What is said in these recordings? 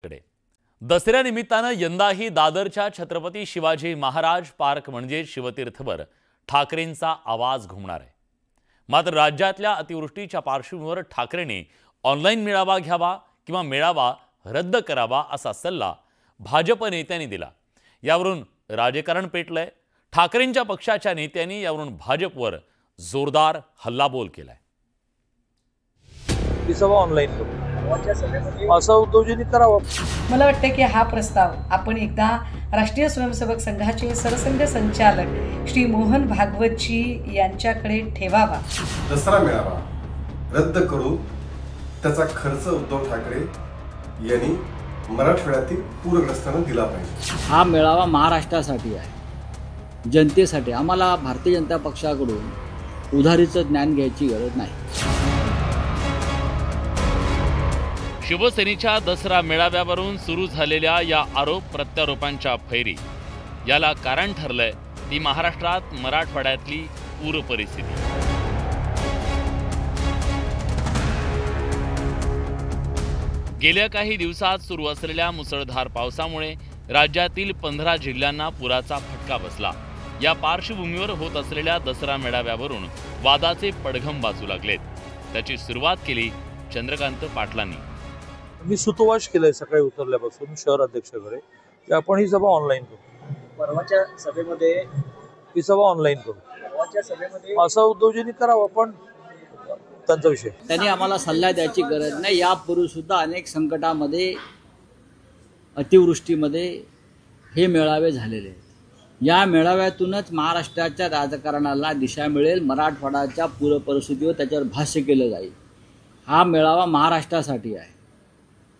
कडे दसऱ्या निमित्तानं यंदाही दादरच्या छत्रपती शिवाजी महाराज पार्क म्हणजे शिवतीर्थवर ठाकरेंचा आवाज घुमणार आहे। मात्र राज्यातल्या अतिवृष्टीच्या पार्श्वभूमीवर ठाकरेंनी ऑनलाईन मेळावा घ्यावा किंवा मेळावा रद्द करावा असा सल्ला भाजप नेत्यांनी दिला। यावरून राजकारण पेटलंय। ठाकरेंच्या पक्षाच्या नेत्यांनी यावरून भाजपवर जोरदार हल्लाबोल केलाय। ऑनलाईन असं उद्योजनी करावं। मला वाटतं की हा प्रस्ताव आपण एकदा राष्ट्रीय स्वयंसेवक संघाचे सरसंघ संचालक श्री मोहन भागवतजी यांच्याकडे ठेवावा। दसरा मेळावा रद्द करून त्याचा खर्च उद्धव ठाकरे यांनी मराठवाड्यातील पूरग्रस्तांना दिला पाहिजे। हा मेळावा महाराष्ट्रासाठी आहे, जनतेसाठी। आम्हाला भारतीय जनता पक्षाकडून उधारीचं ज्ञान घ्यायची गरज नाही। शिवसेनेच्या दसरा मेळाव्यावरून सुरू झालेल्या या आरोप प्रत्यारोपांच्या फैरी याला कारण ठरलंय ती महाराष्ट्रात मराठवाड्यातली पूर परिस्थिती। गेल्या काही दिवसात सुरू असलेल्या मुसळधार पावसामुळे राज्यातील 15 जिल्ह्यांना पुराचा फटका बसला। या पार्श्वभूमीवर होत असलेल्या दसरा मेळाव्यावरून वादाचे पडघम वाजू लागलेत। त्याची सुरुवात केली चंद्रकांत पाटलांनी। मी सुतोवाच केलंय सकाळी उतरल्यापासून शहर अध्यक्षाकडे की आपण ही सभा ऑनलाईन करू। परवाच्या सभेमध्ये ही सभा ऑनलाईन करू। परवाच्या सभेमध्ये असं उद्योजनी करावं पण त्यांचा विषय। त्यांनी आम्हाला सल्ला द्यायची गरज नाही। यापूर्वी सुद्धा अनेक संकटामध्ये अतिवृष्टीमध्ये हे मेळावे झालेले आहेत। या मेळाव्यातूनच महाराष्ट्राच्या राजकारणाला दिशा मिळेल, मराठवाड्याच्या पूर परिस्थितीवर त्याच्यावर भाष्य केलं जाईल। हा मेळावा महाराष्ट्रासाठी आहे,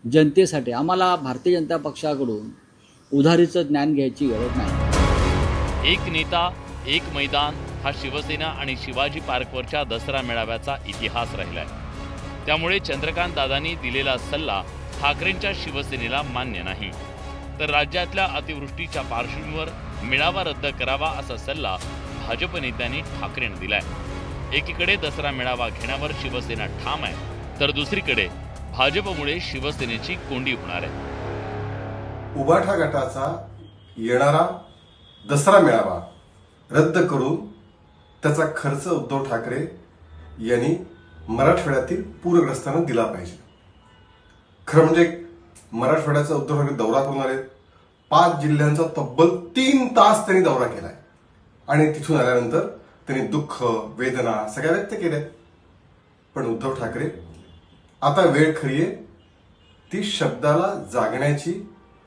जनतेसाठी। आम्हाला भारतीय जनता पक्षाकडून उधारीचं ज्ञान घ्यायची गरज नाही। एक नेता एक मैदान हा शिवसेना आणि शिवाजी पार्कवरच्या दसरा मेळाव्याचा इतिहास राहिलाय। त्यामुळे चंद्रकांत दादांनी दिलेला सल्ला ठाकरेंच्या शिवसेनेला मान्य नाही। तर राज्यातल्या अतिवृष्टीच्या पार्श्वभूमीवर मेळावा रद्द करावा असा सल्ला भाजप नेत्यांनी ठाकरेंना दिलाय। एकीकडे दसरा मेळावा घेण्यावर शिवसेना ठाम आहे, तर दुसरीकडे भाजपमुळे शिवसेनेची कोंडी होणार आहे। उबाठा गटाचा येणारा दसरा मेळावा रद्द करून त्याचा खर्च उद्धव ठाकरे यांनी मराठवाड्यातील पूरग्रस्तांना दिला पाहिजे। खरं म्हणजे मराठवाड्याचा उद्धव ठाकरे दौरा करून आले। 5 जिल्ह्यांचा तब्बल 3 तास त्यांनी दौरा केलाय आणि तिथून आल्यानंतर त्यांनी दुःख वेदना सगळ्या व्यक्त केल्या। पण उद्धव ठाकरे आता वेळ खरी आहे ती शब्दाला जागण्याची,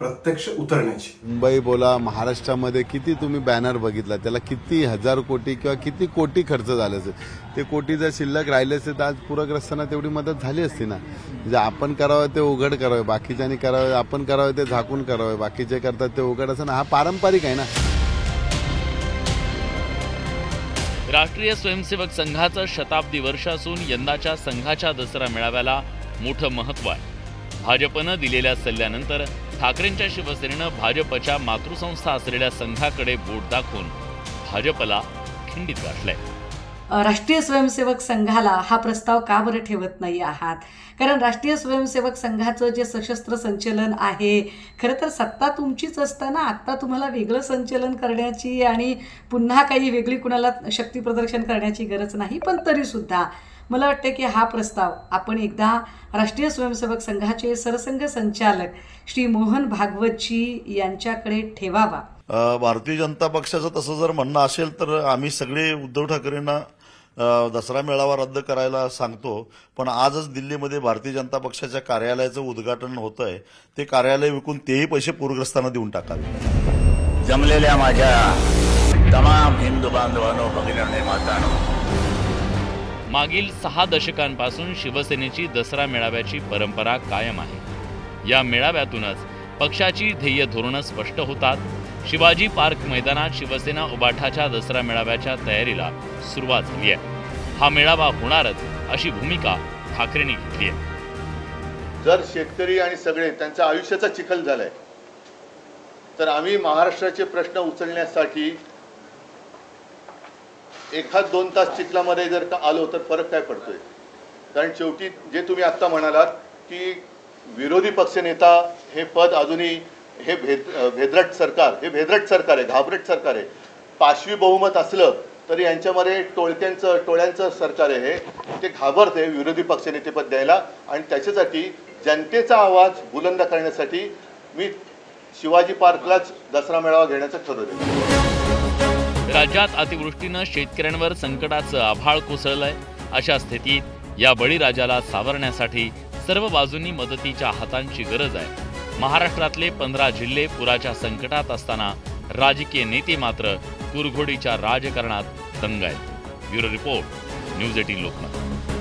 प्रत्यक्ष उतरण्याची। मुंबई बोला, महाराष्ट्रामध्ये किती तुम्ही बॅनर बघितला, त्याला किती हजार कोटी किंवा किती कोटी खर्च झाले असेल। ते कोटी जर शिल्लक राहिले असते तर आज पूरग्रस्तांना तेवढी मदत झाली असती ना। म्हणजे आपण करावं ते उघड करावं, बाकीच्यांनी करावं, आपण करावं ते झाकून करावं, बाकीचे करतात ते उघड असं ना। हा पारंपरिक आहे ना। राष्ट्रीय स्वयंसेवक संघाचं शताब्दी वर्ष असून यंदाच्या संघाच्या दसरा मेळाव्याला मोठं महत्त्व आहे। भाजपनं दिलेल्या सल्ल्यानंतर ठाकरेंच्या शिवसेनेनं भाजपच्या मातृसंस्था असलेल्या संघाकडे बोट दाखवून भाजपला खिंडीत गाठलंय। राष्ट्रीय स्वयंसेवक संघाला हा प्रस्ताव का बरं ठेवत नाही आहात? कारण राष्ट्रीय स्वयंसेवक संघाचं जे सशस्त्र संचलन आहे, खरं तर सत्ता तुमचीच असताना आत्ता तुम्हाला वेगळं संचलन करण्याची आणि पुन्हा काही वेगळी कुणाला शक्ती प्रदर्शन करण्याची गरज नाही। पण तरीसुद्धा मला वाटतं की हा प्रस्ताव आपण एकदा राष्ट्रीय स्वयंसेवक संघाचे सरसंघ संचालक श्री मोहन भागवतजी यांच्याकडे ठेवावा। भारतीय जनता पक्षाचं तसं जर म्हणणं असेल तर आम्ही सगळे उद्धव ठाकरेंना दसरा मेळावा रद्द करायला सांगतो। पण आजच दिल्लीमध्ये भारतीय जनता पक्षाच्या कार्यालयाचं उद्घाटन होतंय। ते कार्यालय विकून तेही पैसे पूरग्रस्तांना देऊन टाकावे। जमलेल्या माझ्या तमाम हिंदू बांधवांनो, भगिनींनो, मातांनो, मागील 6 दशकांपासून शिवसेनेची दसरा मेळाव्याची परंपरा कायम आहे। या मेळाव्यातूनच पक्षाची ध्येय धोरणं स्पष्ट होतात। शिवाजी पार्क मैदानात शिवसेना उबाठाच्या दसरा मेळाव्याच्या तयारीला सुरुवात झाली आहे। हा मेळावा होणारच अशी भूमिका ठाकरेंनी घेतली आहे। जर शेतकरी आणि सगळे त्यांच्या आयुष्याचा चिखल झालाय तर आम्ही महाराष्ट्राचे प्रश्न उचलण्यासाठी 1-2 तास चिखलामध्ये जर का आलो तर फरक काय पडतोय? कारण शेवटी जे तुम्ही आत्ता म्हणालात की विरोधी पक्षनेता हे पद अजूनही हे भेदरट सरकार आहे, घाबरट सरकार आहे. पाशवी बहुमत असलं तरी यांच्यामध्ये टोळ्यांचं सरकार आहे. ते घाबरते विरोधी पक्षनेतेपद द्यायला आणि त्याच्यासाठी जनतेचा आवाज बुलंद करण्यासाठी मी शिवाजी पार्कलाच दसरा मेळावा घेण्याचं ठरवलं. राज्यात अतिवृष्टीनं शेतकऱ्यांवर संकटाचं आभाळ कोसळलंय. अशा स्थितीत या बळीराजाला सावरण्यासाठी सर्व बाजूंनी मदतीच्या हातांची गरज आहे. महाराष्ट्रातले 15 जिल्हे पुराच्या संकटात असताना राजकीय नेते मात्र कुरघोडीच्या राजकारणात दंग आहेत. Bureau report, news 18 Lokmat.